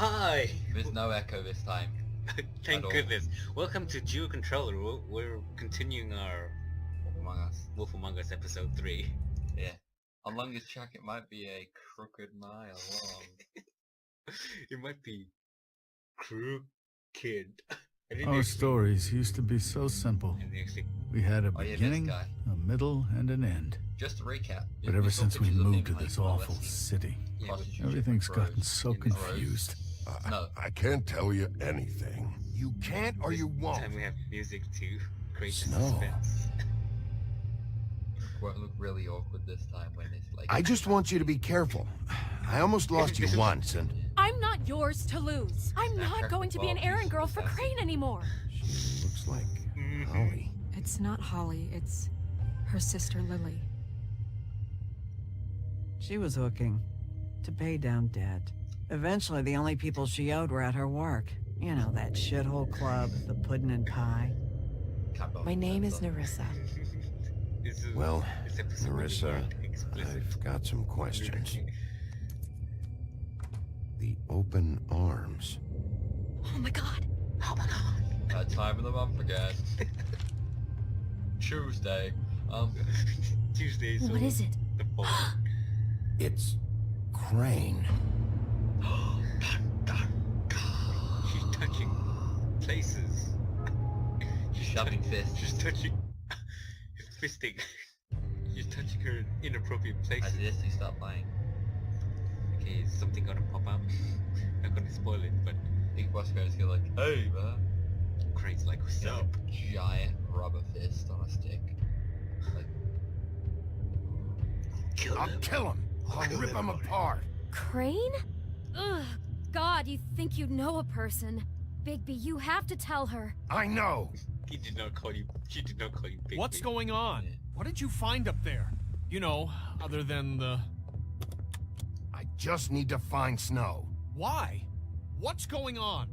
Hi! There's no echo this time. Thank goodness. Welcome to DuoCtrl. We're continuing our Wolf Among Us episode 3. Yeah. Along this track it might be a crooked mile long. It might be crooked. Our stories used to be so simple. We had a beginning, a middle, and an end. Just to recap. But ever since we moved to this awful city, everything's gotten so confused. I can't tell you anything. You can't or you won't. This time we have music to create the Snow. suspense. Won't look really awkward this time when it's like... I just want you to be careful. I almost lost you once, and... I'm not yours to lose. I'm not going to be an errand girl for Crane anymore. She looks like Holly. It's not Holly, it's her sister Lily. She was hooking to pay down debt. Eventually, the only people she owed were at her work. You know, that shithole club, the Puddin' and Pie. My name is Nerissa. Well, Marissa, I've got some questions. The open arms. Oh my god. Oh my god. That time of the month again. Tuesday. Tuesday. So What is it? The phone. It's Crane. She's touching places. She's shoving fists. She's touching. Fisting. She's touching her inappropriate places. As this, you start playing. Okay, is something gonna pop up? Not gonna spoil it, but Big Boss goes here like, hey man. Crane's like, what's up? Giant rubber fist on a stick. Like, Kill I'll him. kill him. I'll rip him apart. Crane? Ugh, God, you think you know a person. Bigby, you have to tell her. I know. He did not call you. She did not call you Big. What's going on? Yeah. What did you find up there? You know, other than the... I just need to find Snow. Why? What's going on?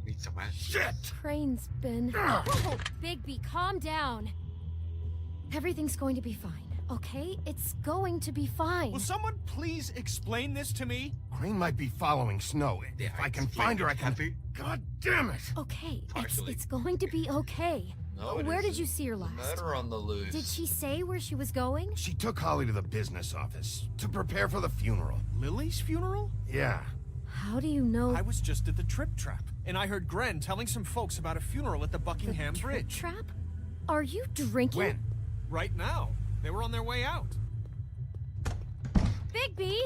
Need some answers. Shit! Crane's been... Whoa, Bigby, calm down. Everything's going to be fine, okay? It's going to be fine. Will someone please explain this to me? Crane might be following Snow. Yeah, If I can explain find her, it, I can... Happy. God damn it! Okay, Partially. it's going to be okay. no, it Where did isn't. you see her last? Murder on the loose. Did she say where she was going? She took Holly to the business office to prepare for the funeral. Lily's funeral? Yeah. How do you know I was just at the Trip Trap, and I heard Gren telling some folks about a funeral at the the Buckingham trip Bridge. trap? Are you drinking? When? Right now. They were on their way out. Bigby!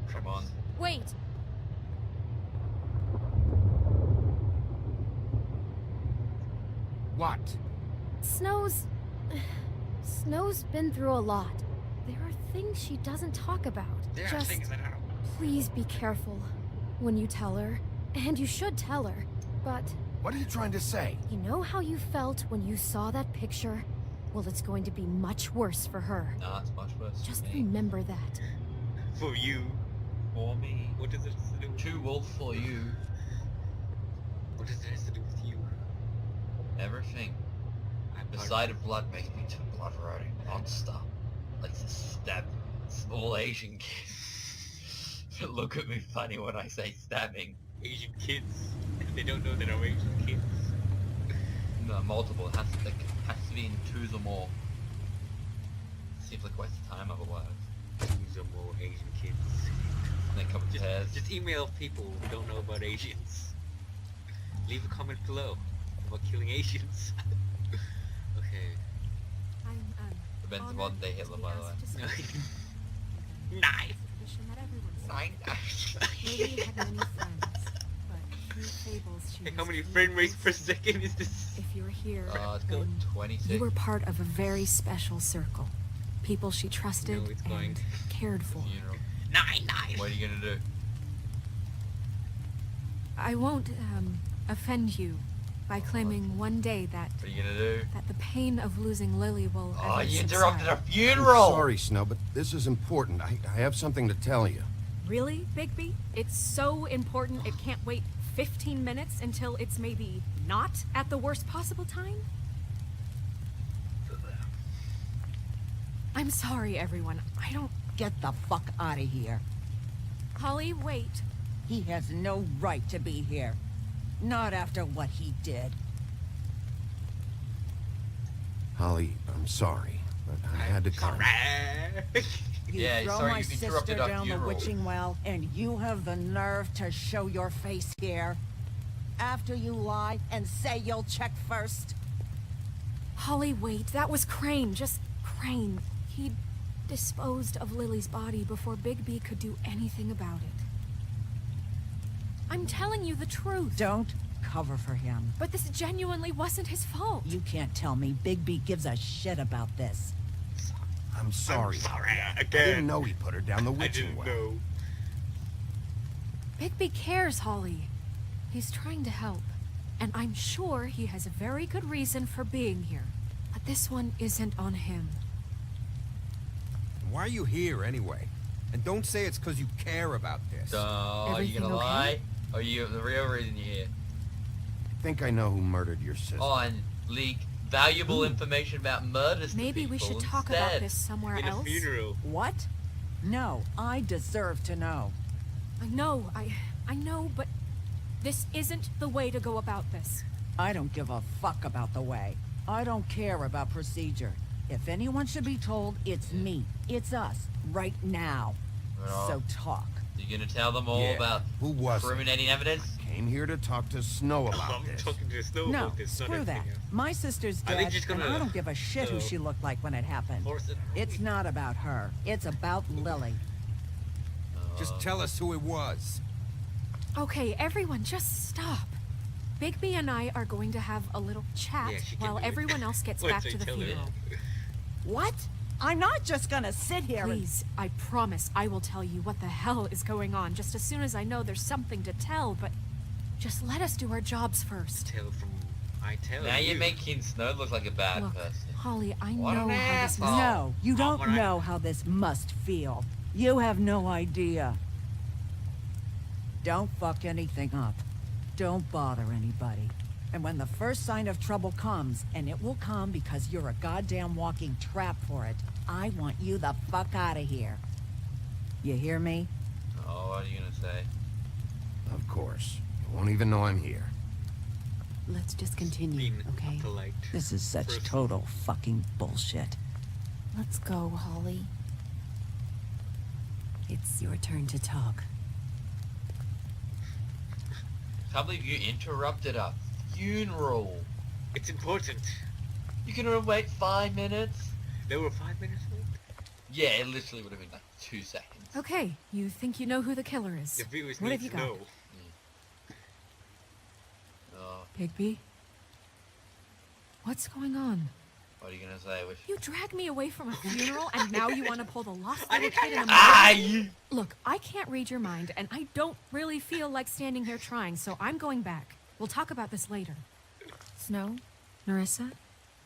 Come on. Wait, What? Snow's been through a lot. There are things she doesn't talk about. There are Just things that are. please be careful when you tell her. And you should tell her. But What are you trying to say? you know how you felt when you saw that picture? Well, it's going to be much worse for her. Nah, it's much worse for Just me. remember that. For you. For me. What does it have to do with Two wolf for you. What does it have to do with you? Everything. I'm The part- sight of blood makes me turn blood-riding monster. Like to stab small Asian kids. Look at me funny when I say stabbing. Asian kids. They don't know that I'm Asian kids. No, multiple. It has to be in twos or more. Seems like a waste of time otherwise. These are more Asian kids. And they come in pairs. Just email people who don't know about Asians. Leave a comment below about killing Asians. Okay. Depends on modern day Hitler, by the way. Knife! Lily had many friends, but few fables she Hey, was how many free frame rates of. per second is this? If you're here, It's got then 26. you were part of a very special circle. People she trusted No, it's going. and cared for. Funeral. Knife! What are you gonna do? I won't offend you by claiming one day that What are you gonna do? the pain of losing Lily will Oh, ever you interrupted a subside. funeral! Sorry, Snow, but this is important. I have something to tell you. Really, Bigby? It's so important it can't wait 15 minutes until it's maybe not at the worst possible time? I'm sorry, everyone. I don't Get the fuck out of here. Holly, wait. He has no right to be here. Not after what he did. Holly, I'm sorry, but I had to come. You Yeah, throw sorry, my you sister interrupted our down the funeral. witching well, and you have the nerve to show your face here? After you lie and say you'll check first? Holly, wait. That was Crane. Just Crane. He disposed of Lily's body before Bigby could do anything about it. I'm telling you the truth. Don't cover for him. But this genuinely wasn't his fault. You can't tell me Bigby gives a shit about this. I'm sorry. I didn't know he put her down the witching well. Bigby cares, Holly. He's trying to help. And I'm sure he has a very good reason for being here. But this one isn't on him. Why are you here anyway? And don't say it's because you care about this. Are you Everything gonna okay? lie? Or are you the real reason you're here? I think I know who murdered your sister. Oh, and leak valuable information about murders to Maybe we people should talk instead. about this somewhere In a else. funeral. What? No, I deserve to know. I know, but this isn't the way to go about this. I don't give a fuck about the way. I don't care about procedure. If anyone should be told, it's me. It's us. Right now. Well, So talk. You're gonna tell them all Yeah, about who was it? incriminating evidence? Came here to talk to Snow about I'm this. talking to Snow No, about this, not screw that. everything else. My sister's Are they dead, just and gonna, I don't give a shit who she looked like when it happened. Force it? It's not about her. It's about Lily. Just tell us who it was. Okay, everyone, just stop. Bigby and I are going to have a little chat Yeah, she can while do it. everyone else gets Once back I to the tell her. funeral. What? I'm not just gonna sit here and... Please, I promise I will tell you what the hell is going on just as soon as I know there's something to tell, but just let us do our jobs first. Tell from I tell Now you. you're making Snow look like a bad Look, person. Holly, I What know an how this asshole. must... No, you don't when I- know how this must feel. You have no idea. Don't fuck anything up. Don't bother anybody. And when the first sign of trouble comes, and it will come because you're a goddamn walking trap for it, I want you the fuck out of here. You hear me? Oh, what are you gonna say? Of course. You won't even know I'm here. Let's just continue, Being okay? polite. This is such First- total fucking bullshit. Let's go, Holly. It's your turn to talk. Can't believe you interrupted a funeral. It's important. You can wait 5 minutes? There were 5 minutes late. Yeah, it literally would have been like 2 seconds. Okay, you think you know who the killer is. The viewers What need have you to got? know. Oh, Bigby? What's going on? what are you gonna say? You dragged me away from a funeral and now you want to pull the lost I little didn't- kid in a Ah, movie? you... Look, I can't read your mind and I don't really feel like standing here trying, so I'm going back. We'll talk about this later. Snow, Narissa?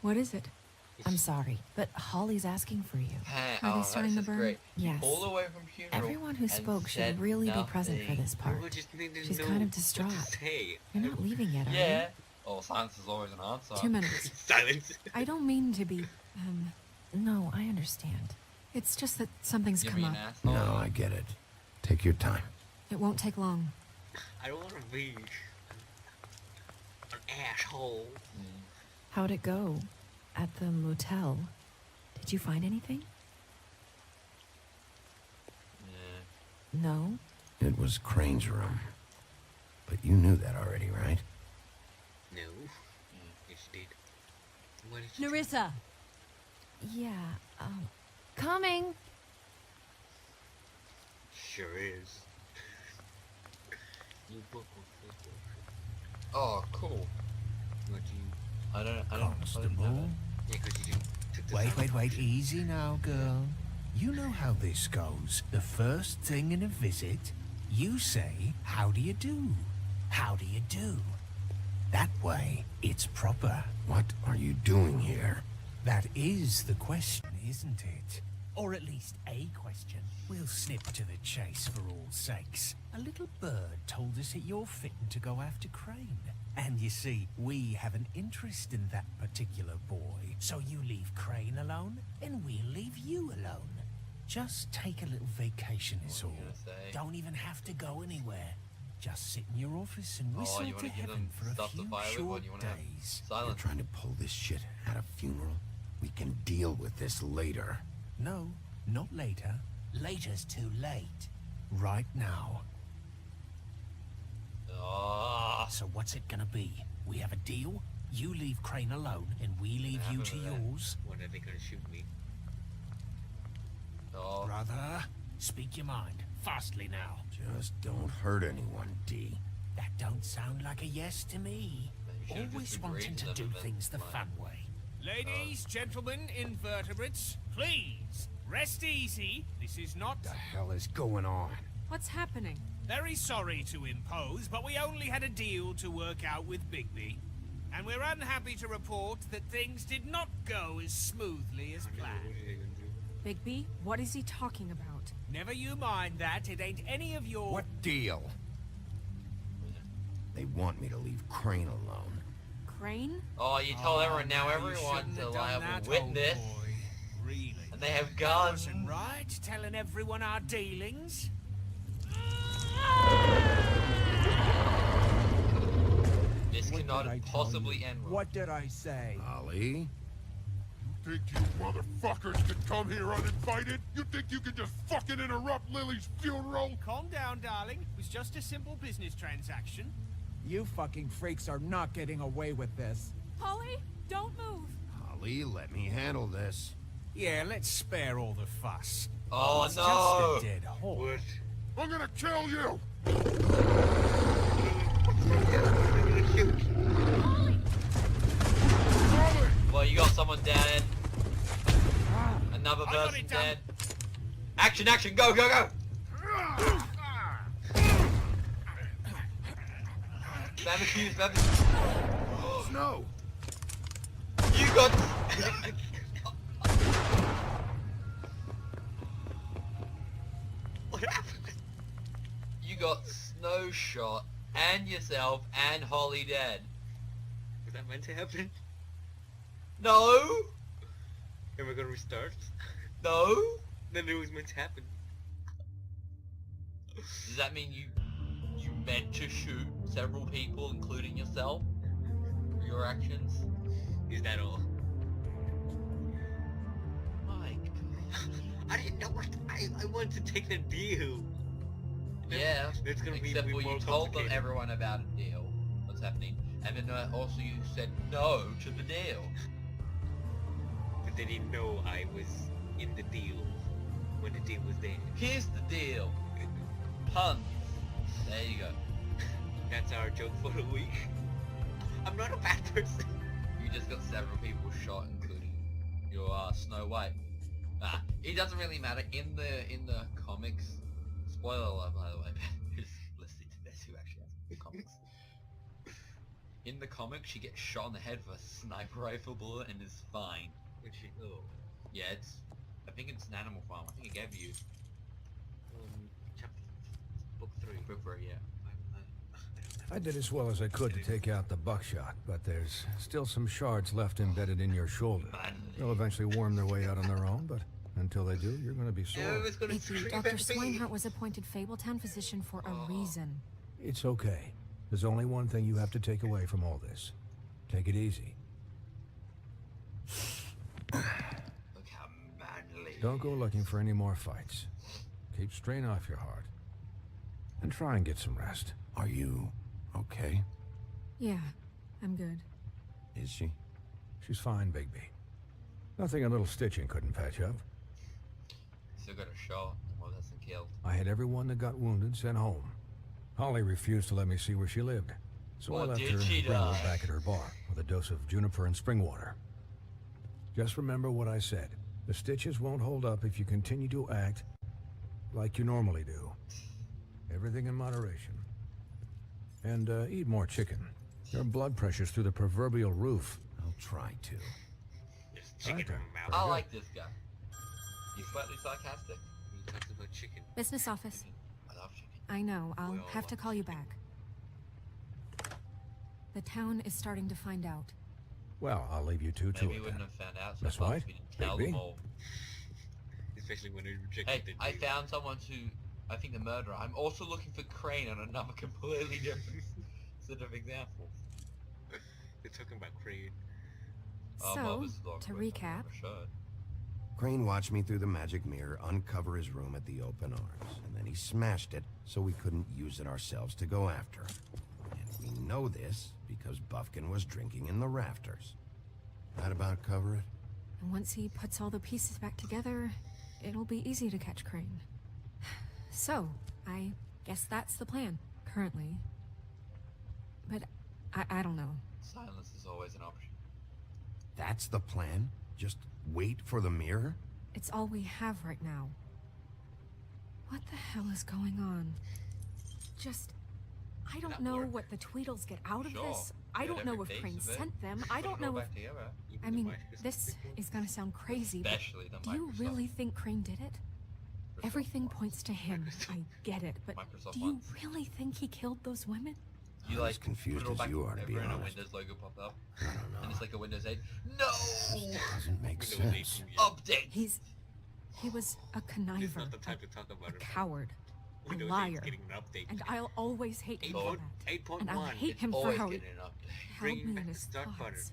What is it? I'm sorry, but Holly's asking for you. Hey, Are they oh, starting this the is burn? great. Yes. All the way from funeral. Everyone who and spoke should said really be present for nothing. this part. People just need to She's know kind of what to distraught. say. You're not leaving yet, are Yeah. you? Oh, silence is always an answer. 2 minutes. Silence. I don't mean to be, No, I understand. it's just that something's You're come being up. an asshole. No, I get it. Take your time. It won't take long. I don't want to be an asshole. How'd it go? At the motel? Did you find anything? Yeah. No? It was Crane's room. But you knew that already, right? No. Yes, you did. What did you Narissa! Yeah, coming! Sure is. You book with Oh, cool. what you... I don't know Constable. Yeah, because you took the Wait, easy now, girl. You know how this goes. The first thing in a visit, you say, how do you do? How do you do? That way, it's proper. What are you doing here? That is the question, isn't it? Or at least a question. We'll snip to the chase for all sakes. A little bird told us that you're fitting to go after Crane. And you see, we have an interest in that particular boy. So you leave Crane alone, and we'll leave you alone. Just take a little vacation is all. Say? Don't even have to go anywhere. Just sit in your office and Oh, whistle you to wanna give heaven them for a stuff to few fire with? What short do you wanna have? days. You're Silent. trying to pull this shit at a funeral? We can deal with this later. No, not later. Later's too late. Right now. Oh, So what's it gonna be? We have a deal? You leave Crane alone, and we leave you to yours? When are they gonna shoot me? oh. Brother, speak your mind. Fastly now. Just don't hurt anyone, D. That don't sound like a yes to me. You should've just Always agreed wanting to to them do and then things the lied. fun way. Ladies, gentlemen, invertebrates, please, rest easy. This is not... What the hell is going on? What's happening? Very sorry to impose, but we only had a deal to work out with Bigby. And we're unhappy to report that things did not go as smoothly as planned. Bigby, what is he talking about? Never you mind that, it ain't any of your... What deal? They want me to leave Crane alone. Crane? Oh, you told everyone now. you Everyone's shouldn't a have done liable that, witness, old boy. Really? and they have That guns. wasn't right, telling everyone our dealings. This What cannot did I tell possibly you? end well. What did I say? Ollie? Think you motherfuckers can come here uninvited? You think you can just fucking interrupt Lily's funeral? Calm down, darling. It was just a simple business transaction. You fucking freaks are not getting away with this. Holly, don't move. Ollie, let me handle this. Yeah, let's spare all the fuss. Oh It's no! just a dead horse. What? I'm gonna kill you! Ollie! Well, you got someone dead. Another I got person it done. dead. Action! Action! Go! Go! Go! Spam the fuse, spam the fuse. Snow! You got... What happened? You got snow shot, and yourself, and Holly dead. Was that meant to happen? No! Am I gonna restart? No! Then it was meant to happen. Does that mean you meant to shoot several people, including yourself? For your actions? Is that all? My God. I didn't know what I wanted to take the deal. Yeah, It's gonna be except for more you told them complicated. everyone about a deal, what's happening, and then also you said no to the deal. But they didn't know I was in the deal when the deal was there. Here's the deal. Puns. There you go. That's our joke for the week. I'm not a bad person. You just got several people shot, including your Snow White. Ah, it doesn't really matter. In the comics, spoiler alert by the way, who's listening to this who actually has the comics. In the comics, she gets shot in the head with a sniper rifle bullet and is fine. Which is, oh. Yeah, I think it's an Animal Farm. I think it gave you Chapter book 3. book for it, yeah. I did as well as I could to take out the buckshot, but there's still some shards left embedded in your shoulder. They'll eventually worm their way out on their own, but until they do, you're going to be sore. Bigby, Dr. Swinehart was appointed Fabletown physician for a reason. It's okay. There's only one thing you have to take away from all this. Take it easy. Look how manly. Don't go looking for any more fights. Keep strain off your heart. And try and get some rest. Are you okay? Yeah, I'm good. Is she? She's fine, Bigby. Nothing a little stitching couldn't patch up. Still got a shot. Well, that's been killed. I had everyone that got wounded sent home. Holly refused to let me see where she lived, so I Well, left did her she and bring her die? back at her bar with a dose of juniper and spring water. Just remember what I said. The stitches won't hold up if you continue to act like you normally do. Everything in moderation. And eat more chicken. Your blood pressure's through the proverbial roof. I'll try to. There's chicken Okay. in my mouth. I like this guy. He's slightly sarcastic. He talks about chicken. Business office. I love chicken. I know, I'll We all have to love call you back. The town is starting to find out. Well, I'll leave you two to Maybe it you wouldn't then. have found out so Miss fast White? we didn't tell Bigby? them all. It's Especially when it rejected Hey, the I dude. found someone to, I think the murderer. I'm also looking for Crane on another completely different sort of example. They're talking about Crane. So, to recap, Crane watched me through the magic mirror uncover his room at the open arms, and then he smashed it so we couldn't use it ourselves to go after him. And we know this because Buffkin was drinking in the rafters. That about cover it? and once he puts all the pieces back together, it'll be easy to catch Crane. So, I guess that's the plan, currently. But I don't know. Silence is always an option. That's the plan? Just wait for the mirror? It's all we have right now. What the hell is going on? I don't know what the Tweedles get out of this. I don't know if Crane sent them. I don't know if... I mean, this is gonna sound crazy, but do you really think Crane did it? Everything points to him. I get it, but do you really think he killed those women? You as confused as you are, to be honest. A Windows logo pop up. I don't know. And it's like a Windows 8. No! Doesn't make sense. Update! He was a conniver, He's not the type to talk about a coward, a Windows 8's liar, getting an update. and I'll always hate him for that. 8.1. And I'll hate him for how he held Bringing me back in the his start button. thoughts.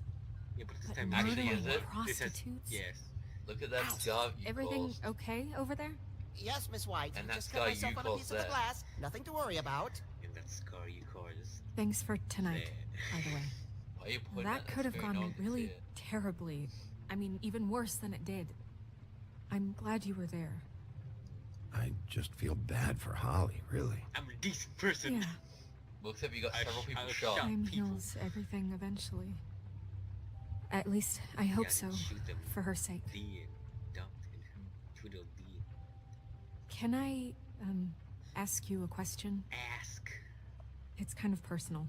Yeah, but this But time actually, is it? prostitutes? Yes. Look at that scar you Everything caused. okay over there? Yes, Miss White. And that Just scar cut myself you on a caused piece of the there. glass. Nothing to worry about. And that scar you caused. Thanks for tonight, by the way. Why are you pointing That at could have screen? No gone one can really see it. terribly. I mean, even worse than it did. I'm glad you were there. I just feel bad for Holly, really. I'm a decent person. Yeah, Well, except you got several people shot. time heals everything eventually. At least, I hope so, for her sake. Can I, ask you a question? Ask. It's kind of personal.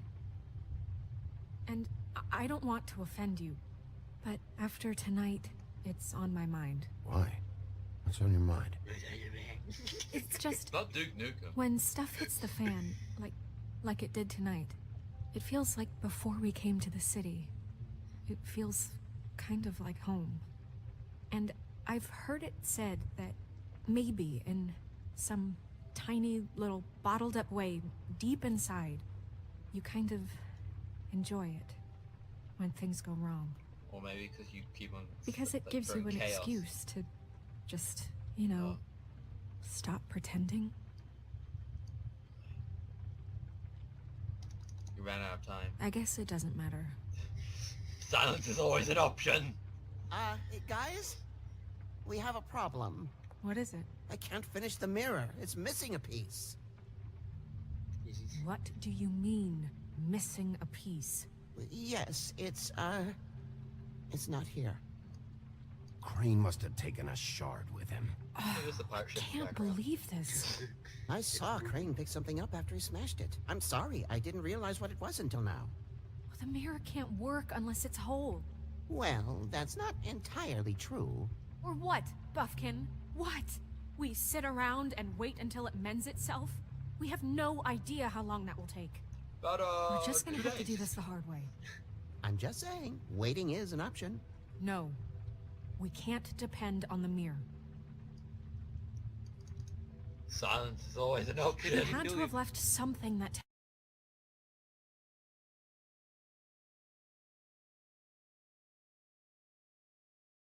And I don't want to offend you, but after tonight, it's on my mind. Why? What's on your mind? It's just... Not Duke Nukem. When stuff hits the fan, like it did tonight, it feels like before we came to the city. It feels kind of like home. And I've heard it said that maybe in some tiny little bottled up way deep inside, you kind of enjoy it when things go wrong. Or maybe because you keep on... Because it gives you an excuse to just, you know, stop pretending. You ran out of time. I guess it doesn't matter. Silence is always an option. Guys? We have a problem. What is it? I can't finish the mirror. It's missing a piece. What do you mean, missing a piece? Yes, it's not here. Crane must have taken a shard with him. I can't believe this. I saw Crane pick something up after he smashed it. I'm sorry, I didn't realize what it was until now. The mirror can't work unless it's whole. Well, that's not entirely true. Or what, Buffkin? What? We sit around and wait until it mends itself? We have no idea how long that will take. But, we're just gonna have to do this the hard way. I'm just saying, waiting is an option. No. We can't depend on the mirror. Silence is always an option. We had to have left something that